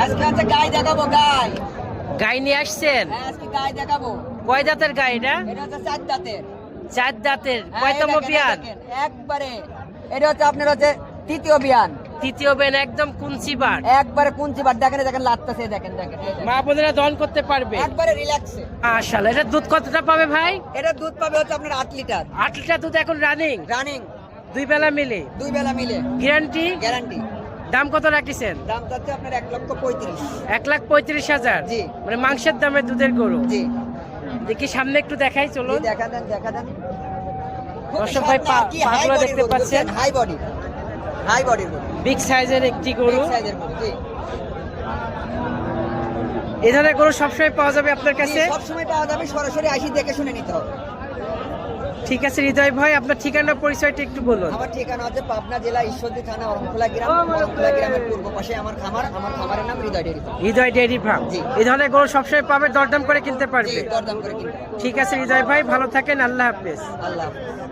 আজকে হচ্ছে গাই দেখাবো, গাই। গাই নিয়ে আসছেন? হ্যাঁ, আজকে গাই দেখাবো। কয় দাঁতের গাই এটা? এটা হচ্ছে 4 দাঁতের। 4 দাঁতের। হ্যাঁ, কয়তম এই দেখেন, বিয়ান? এই দেখেন, একবারে এটা হচ্ছে আপনার হচ্ছে তৃতীয় বিয়ান। তৃতীয় বিয়ান, একদম কুঞ্চি বার। একবারে কুঞ্চি বার, দেখেন দেখেন লাত্তাছে, দেখেন দেখেন এই দেখেন। মা বোনেরা দহন করতে পারবে একবারে রিল্যাক্সে। মাশাআল্লাহ। এটা দুধ কতটা পাবে ভাই? এটা দুধ পাবে হচ্ছে আপনার 8 লিটার 8 লিটার দুধ এখন রানিং, রানিং, 2 বেলা মিলে, 2 বেলা মিলে গ্যারান্টি। গ্যারান্টি। দাম কত রাখিছেন? দাম যাচ্ছে আপনার 1,35,000। 1,35,000। জি। মানে মাংসের দামে দুধের গরু। জি, দেখি সামনে একটু দেখাই, চলুন। দেখা দেন, দেখা দেন। দর্শক ভাই, পাগুলো দেখতে পাচ্ছেন, হাই বডি, হাই বডির গরু, বিগ সাইজের একটি গরু। বিগ সাইজের গরু। জি, এই ধরনের গরু সবসময় পাওয়া যাবে আপনার কাছে? সব সময় পাওয়া যাবে, সরাসরি আসি দেখে শুনে নিতে হবে। ঠিক আছে হৃদয় ভাই, আপনার ঠিকানা পরিচয়টা একটু বলুন। আমার ঠিকানা হচ্ছে পাবনা জেলা ঈশ্বরদী থানা অরণখোলা গ্রাম। অরণখোলা গ্রামের পূর্ব পাশে আমার খামার। আমার খামারের নাম হৃদয় ডেয়ারি ফার্ম। হৃদয় ডেয়ারি ফার্ম। জি। এই ধরনের গরু সবসময় পাবে, দরদাম করে কিনতে জি, পারবে। দরদাম করে কিনতে হবে। ঠিক আছে হৃদয় ভাই, ভালো থাকেন, আল্লাহ হাফেজ। আল্লাহ হাফেজ।